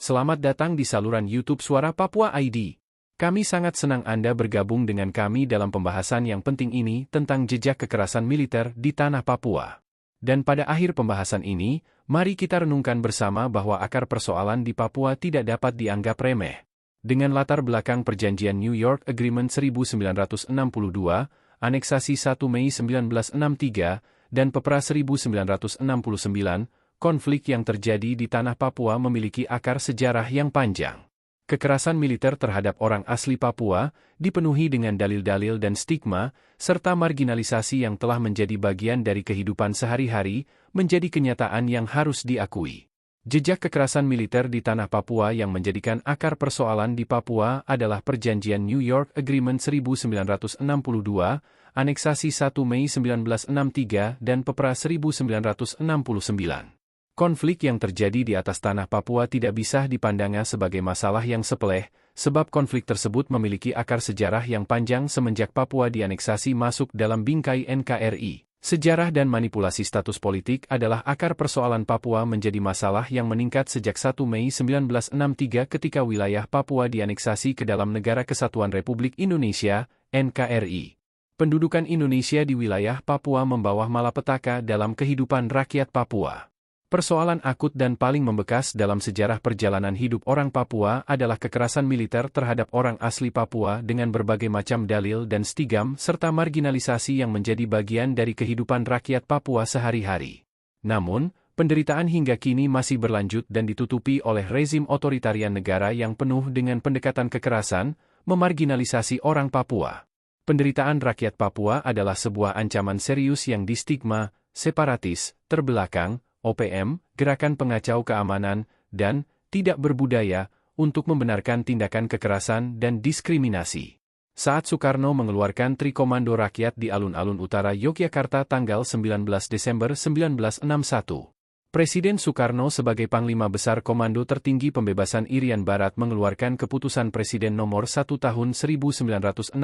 Selamat datang di saluran YouTube Suara Papua ID. Kami sangat senang Anda bergabung dengan kami dalam pembahasan yang penting ini tentang jejak kekerasan militer di tanah Papua. Dan pada akhir pembahasan ini, mari kita renungkan bersama bahwa akar persoalan di Papua tidak dapat dianggap remeh. Dengan latar belakang Perjanjian New York Agreement 1962, Aneksasi 1 Mei 1963, dan Pepra 1969, konflik yang terjadi di tanah Papua memiliki akar sejarah yang panjang. Kekerasan militer terhadap orang asli Papua dipenuhi dengan dalil-dalil dan stigma, serta marginalisasi yang telah menjadi bagian dari kehidupan sehari-hari, menjadi kenyataan yang harus diakui. Jejak kekerasan militer di tanah Papua yang menjadikan akar persoalan di Papua adalah Perjanjian New York Agreement 1962, Aneksasi 1 Mei 1963 dan Pepra 1969. Konflik yang terjadi di atas tanah Papua tidak bisa dipandangnya sebagai masalah yang sepele, sebab konflik tersebut memiliki akar sejarah yang panjang semenjak Papua dianeksasi masuk dalam bingkai NKRI. Sejarah dan manipulasi status politik adalah akar persoalan Papua menjadi masalah yang meningkat sejak 1 Mei 1963 ketika wilayah Papua dianeksasi ke dalam Negara Kesatuan Republik Indonesia, NKRI. Pendudukan Indonesia di wilayah Papua membawa malapetaka dalam kehidupan rakyat Papua. Persoalan akut dan paling membekas dalam sejarah perjalanan hidup orang Papua adalah kekerasan militer terhadap orang asli Papua dengan berbagai macam dalil dan stigma serta marginalisasi yang menjadi bagian dari kehidupan rakyat Papua sehari-hari. Namun, penderitaan hingga kini masih berlanjut dan ditutupi oleh rezim otoritarian negara yang penuh dengan pendekatan kekerasan, memarginalisasi orang Papua. Penderitaan rakyat Papua adalah sebuah ancaman serius yang distigma, separatis, terbelakang, OPM, gerakan pengacau keamanan, dan tidak berbudaya untuk membenarkan tindakan kekerasan dan diskriminasi. Saat Soekarno mengeluarkan Trikomando Rakyat di alun-alun utara Yogyakarta tanggal 19 Desember 1961, Presiden Soekarno sebagai Panglima Besar Komando Tertinggi Pembebasan Irian Barat mengeluarkan Keputusan Presiden Nomor 1 Tahun 1962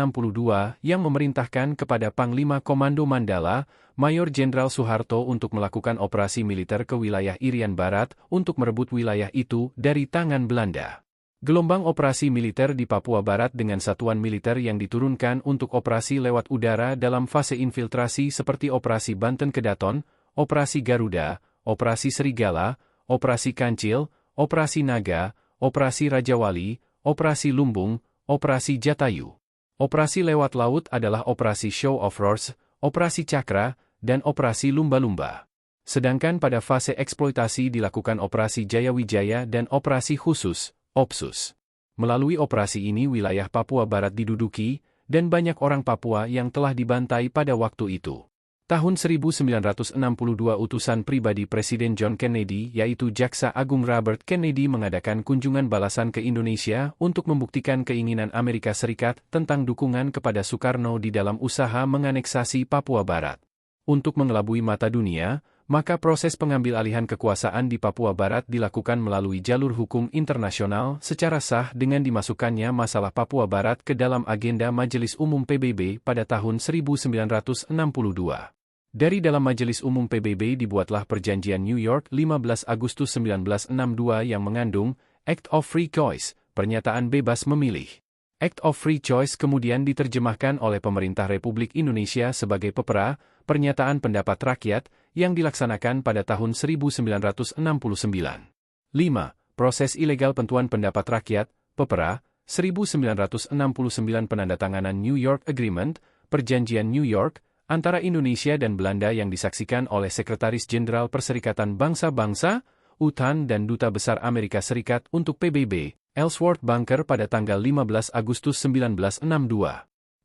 yang memerintahkan kepada Panglima Komando Mandala, Mayor Jenderal Soeharto untuk melakukan operasi militer ke wilayah Irian Barat untuk merebut wilayah itu dari tangan Belanda. Gelombang operasi militer di Papua Barat dengan satuan militer yang diturunkan untuk operasi lewat udara dalam fase infiltrasi seperti Operasi Banten Kedaton, Operasi Garuda, Operasi Serigala, Operasi Kancil, Operasi Naga, Operasi Rajawali, Operasi Lumbung, Operasi Jatayu. Operasi lewat laut adalah Operasi Show of Force, Operasi Cakra, dan Operasi Lumba-Lumba. Sedangkan pada fase eksploitasi dilakukan Operasi Jayawijaya dan Operasi Khusus, OPSUS. Melalui operasi ini wilayah Papua Barat diduduki, dan banyak orang Papua yang telah dibantai pada waktu itu. Tahun 1962 utusan pribadi Presiden John Kennedy yaitu Jaksa Agung Robert Kennedy mengadakan kunjungan balasan ke Indonesia untuk membuktikan keinginan Amerika Serikat tentang dukungan kepada Soekarno di dalam usaha menganeksasi Papua Barat. Untuk mengelabui mata dunia, maka proses pengambil alihan kekuasaan di Papua Barat dilakukan melalui jalur hukum internasional secara sah dengan dimasukkannya masalah Papua Barat ke dalam agenda Majelis Umum PBB pada tahun 1962. Dari dalam Majelis Umum PBB dibuatlah Perjanjian New York 15 Agustus 1962 yang mengandung Act of Free Choice, pernyataan bebas memilih. Act of Free Choice kemudian diterjemahkan oleh pemerintah Republik Indonesia sebagai Pepra, Pernyataan Pendapat Rakyat, yang dilaksanakan pada tahun 1969. 5. Proses ilegal pentuan pendapat rakyat, Pepra, 1969 penandatanganan New York Agreement, Perjanjian New York, antara Indonesia dan Belanda yang disaksikan oleh Sekretaris Jenderal Perserikatan Bangsa-Bangsa, UTAN dan Duta Besar Amerika Serikat untuk PBB, Ellsworth Bunker pada tanggal 15 Agustus 1962.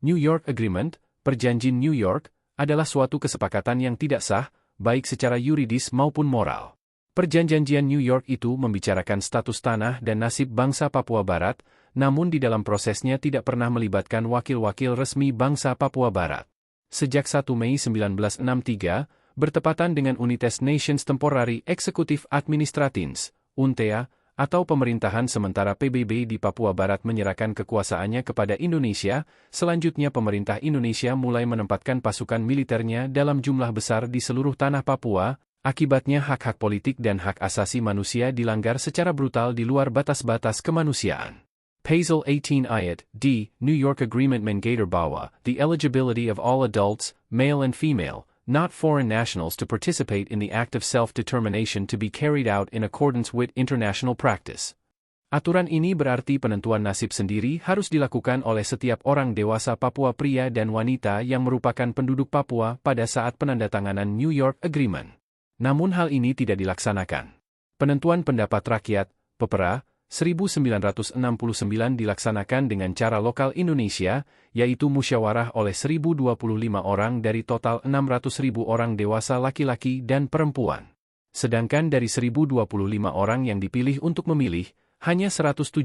New York Agreement, Perjanjian New York, adalah suatu kesepakatan yang tidak sah, baik secara yuridis maupun moral. Perjanjian New York itu membicarakan status tanah dan nasib bangsa Papua Barat, namun di dalam prosesnya tidak pernah melibatkan wakil-wakil resmi bangsa Papua Barat. Sejak 1 Mei 1963, bertepatan dengan United Nations Temporary Executive Administrations, UNTEA, atau pemerintahan sementara PBB di Papua Barat menyerahkan kekuasaannya kepada Indonesia, selanjutnya pemerintah Indonesia mulai menempatkan pasukan militernya dalam jumlah besar di seluruh tanah Papua, Akibatnya hak-hak politik dan hak asasi manusia dilanggar secara brutal di luar batas-batas kemanusiaan. Pasal 18 Ayat D, New York Agreement menggatur bahwa the eligibility of all adults, male and female, not foreign nationals to participate in the act of self-determination to be carried out in accordance with international practice. Aturan ini berarti penentuan nasib sendiri harus dilakukan oleh setiap orang dewasa Papua pria dan wanita yang merupakan penduduk Papua pada saat penandatanganan New York Agreement. Namun hal ini tidak dilaksanakan. Penentuan pendapat rakyat, PEPRA, 1969 dilaksanakan dengan cara lokal Indonesia, yaitu musyawarah oleh 1.025 orang dari total 600.000 orang dewasa laki-laki dan perempuan. Sedangkan dari 1.025 orang yang dipilih untuk memilih, hanya 175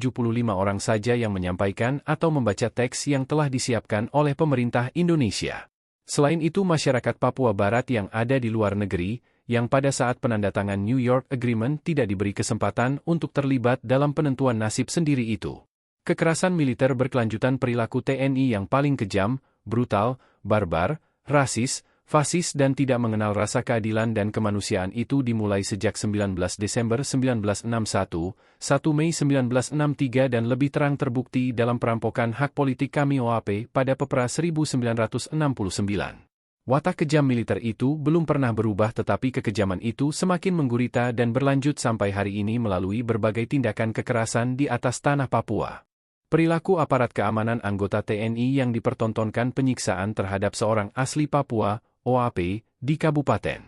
orang saja yang menyampaikan atau membaca teks yang telah disiapkan oleh pemerintah Indonesia. Selain itu masyarakat Papua Barat yang ada di luar negeri, yang pada saat penandatangan New York Agreement tidak diberi kesempatan untuk terlibat dalam penentuan nasib sendiri itu. Kekerasan militer berkelanjutan perilaku TNI yang paling kejam, brutal, barbar, rasis, fasis dan tidak mengenal rasa keadilan dan kemanusiaan itu dimulai sejak 19 Desember 1961, 1 Mei 1963 dan lebih terang terbukti dalam perampokan hak politik kami OAP pada PEPRA 1969. Watak kejam militer itu belum pernah berubah tetapi kekejaman itu semakin menggurita dan berlanjut sampai hari ini melalui berbagai tindakan kekerasan di atas tanah Papua. Perilaku aparat keamanan anggota TNI yang dipertontonkan penyiksaan terhadap seorang asli Papua, OAP, di Kabupaten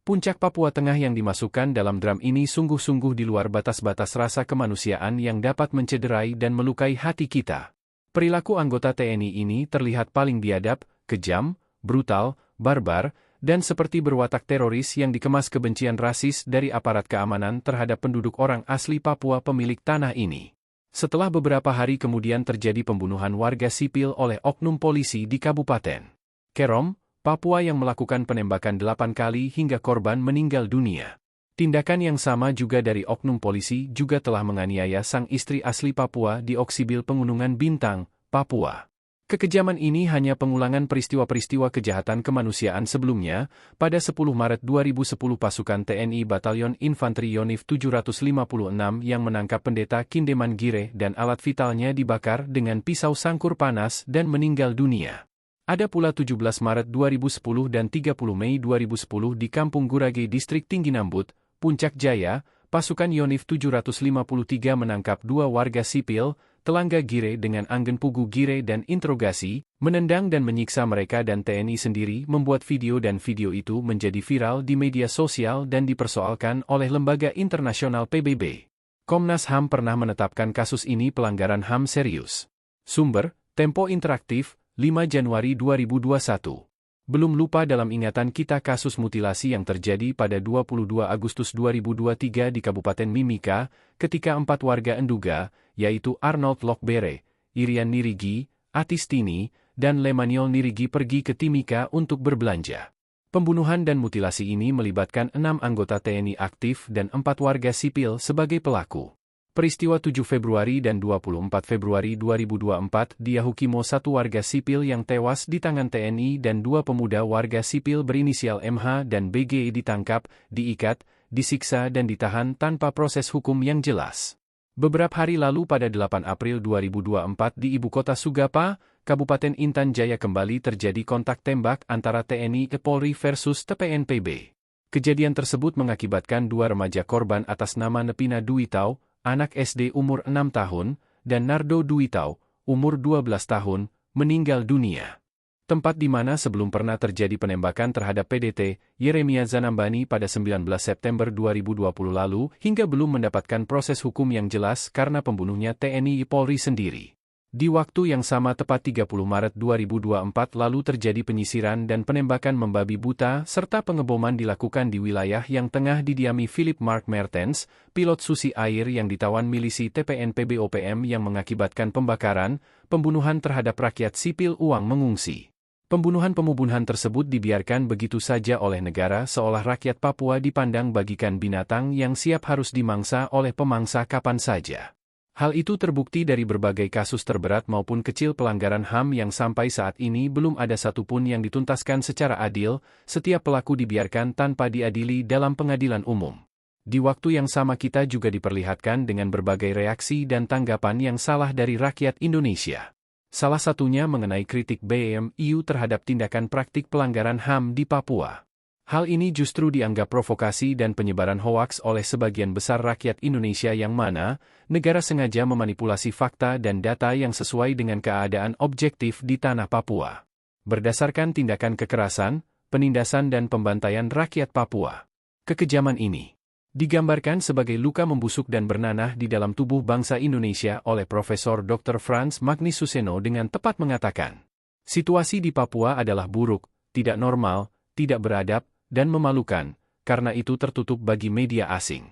Puncak Papua Tengah yang dimasukkan dalam dram ini sungguh-sungguh di luar batas-batas rasa kemanusiaan yang dapat mencederai dan melukai hati kita. Perilaku anggota TNI ini terlihat paling biadab, kejam, brutal, barbar, dan seperti berwatak teroris yang dikemas kebencian rasis dari aparat keamanan terhadap penduduk orang asli Papua pemilik tanah ini. Setelah beberapa hari kemudian terjadi pembunuhan warga sipil oleh oknum polisi di Kabupaten Kerom, Papua yang melakukan penembakan 8 kali hingga korban meninggal dunia. Tindakan yang sama juga dari oknum polisi juga telah menganiaya sang istri asli Papua di Oksibil Pegunungan Bintang, Papua. Kekejaman ini hanya pengulangan peristiwa-peristiwa kejahatan kemanusiaan sebelumnya. Pada 10 Maret 2010 pasukan TNI Batalion Infanteri Yonif 756 yang menangkap pendeta Kindeman Gire dan alat vitalnya dibakar dengan pisau sangkur panas dan meninggal dunia. Ada pula 17 Maret 2010 dan 30 Mei 2010 di Kampung Gurage Distrik Tinggi Nambut, Puncak Jaya, pasukan Yonif 753 menangkap 2 warga sipil, Telangga Gire dengan Anggen Pugu Gire dan interogasi, menendang dan menyiksa mereka dan TNI sendiri membuat video dan video itu menjadi viral di media sosial dan dipersoalkan oleh lembaga internasional PBB. Komnas HAM pernah menetapkan kasus ini pelanggaran HAM serius. Sumber, Tempo Interaktif, 5 Januari 2021. Belum lupa dalam ingatan kita kasus mutilasi yang terjadi pada 22 Agustus 2023 di Kabupaten Mimika, ketika 4 warga Enduga, yaitu Arnold Lokbere, Irian Nirigi, Atistini, dan Lemaniol Nirigi pergi ke Timika untuk berbelanja. Pembunuhan dan mutilasi ini melibatkan 6 anggota TNI aktif dan 4 warga sipil sebagai pelaku. Peristiwa 7 Februari dan 24 Februari 2024 di Yahukimo 1 warga sipil yang tewas di tangan TNI dan 2 pemuda warga sipil berinisial MH dan BG ditangkap, diikat, disiksa dan ditahan tanpa proses hukum yang jelas. Beberapa hari lalu pada 8 April 2024 di ibu kota Sugapa, Kabupaten Intan Jaya kembali terjadi kontak tembak antara TNI Polri versus TPNPB. Kejadian tersebut mengakibatkan 2 remaja korban atas nama Nepina Duitau, anak SD umur 6 tahun, dan Nardo Duitau, umur 12 tahun, meninggal dunia. Tempat di mana sebelum pernah terjadi penembakan terhadap PDT, Yeremia Zanambani pada 19 September 2020 lalu, hingga belum mendapatkan proses hukum yang jelas karena pembunuhnya TNI Polri sendiri. Di waktu yang sama tepat 30 Maret 2024 lalu terjadi penyisiran dan penembakan membabi buta serta pengeboman dilakukan di wilayah yang tengah didiami Philip Mark Mertens, pilot susi air yang ditawan milisi TPNPB OPM yang mengakibatkan pembakaran, pembunuhan terhadap rakyat sipil uang mengungsi. Pembunuhan-pembunuhan tersebut dibiarkan begitu saja oleh negara seolah rakyat Papua dipandang bagikan binatang yang siap harus dimangsa oleh pemangsa kapan saja. Hal itu terbukti dari berbagai kasus terberat maupun kecil pelanggaran HAM yang sampai saat ini belum ada satupun yang dituntaskan secara adil, setiap pelaku dibiarkan tanpa diadili dalam pengadilan umum. Di waktu yang sama kita juga diperlihatkan dengan berbagai reaksi dan tanggapan yang salah dari rakyat Indonesia. Salah satunya mengenai kritik BEM-IU terhadap tindakan praktik pelanggaran HAM di Papua. Hal ini justru dianggap provokasi dan penyebaran hoaks oleh sebagian besar rakyat Indonesia yang mana negara sengaja memanipulasi fakta dan data yang sesuai dengan keadaan objektif di tanah Papua. Berdasarkan tindakan kekerasan, penindasan dan pembantaian rakyat Papua. Kekejaman ini digambarkan sebagai luka membusuk dan bernanah di dalam tubuh bangsa Indonesia oleh Profesor Dr. Frans Magnisuseno dengan tepat mengatakan, situasi di Papua adalah buruk, tidak normal, tidak beradab, dan memalukan, karena itu tertutup bagi media asing.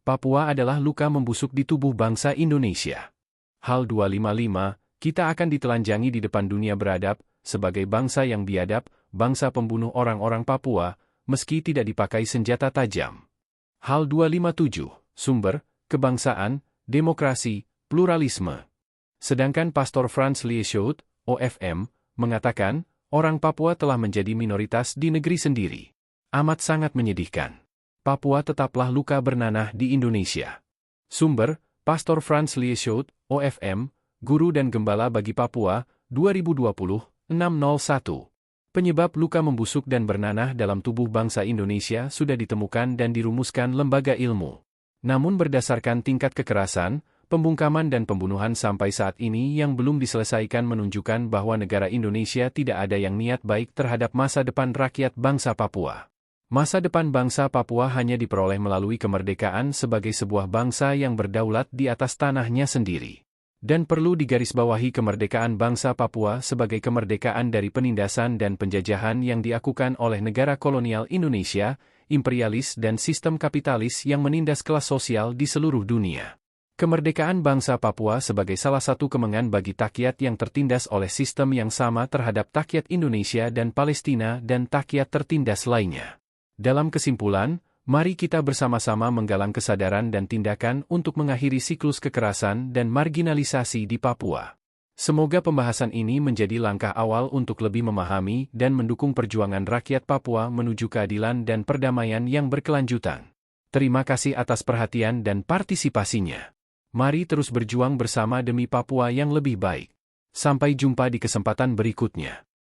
Papua adalah luka membusuk di tubuh bangsa Indonesia. Hal 255, kita akan ditelanjangi di depan dunia beradab, sebagai bangsa yang biadab, bangsa pembunuh orang-orang Papua, meski tidak dipakai senjata tajam. Hal 257, sumber, kebangsaan, demokrasi, pluralisme. Sedangkan Pastor Frans Lieshout, OFM, mengatakan, orang Papua telah menjadi minoritas di negeri sendiri. Amat sangat menyedihkan. Papua tetaplah luka bernanah di Indonesia. Sumber, Pastor Frans Lieshout, OFM, Guru dan Gembala bagi Papua, 2020, 601. Penyebab luka membusuk dan bernanah dalam tubuh bangsa Indonesia sudah ditemukan dan dirumuskan lembaga ilmu. Namun berdasarkan tingkat kekerasan, pembungkaman dan pembunuhan sampai saat ini yang belum diselesaikan menunjukkan bahwa negara Indonesia tidak ada yang niat baik terhadap masa depan rakyat bangsa Papua. Masa depan bangsa Papua hanya diperoleh melalui kemerdekaan sebagai sebuah bangsa yang berdaulat di atas tanahnya sendiri. Dan perlu digarisbawahi kemerdekaan bangsa Papua sebagai kemerdekaan dari penindasan dan penjajahan yang dilakukan oleh negara kolonial Indonesia, imperialis dan sistem kapitalis yang menindas kelas sosial di seluruh dunia. Kemerdekaan bangsa Papua sebagai salah satu kemenangan bagi rakyat yang tertindas oleh sistem yang sama terhadap rakyat Indonesia dan Palestina dan rakyat tertindas lainnya. Dalam kesimpulan, mari kita bersama-sama menggalang kesadaran dan tindakan untuk mengakhiri siklus kekerasan dan marginalisasi di Papua. Semoga pembahasan ini menjadi langkah awal untuk lebih memahami dan mendukung perjuangan rakyat Papua menuju keadilan dan perdamaian yang berkelanjutan. Terima kasih atas perhatian dan partisipasinya. Mari terus berjuang bersama demi Papua yang lebih baik. Sampai jumpa di kesempatan berikutnya.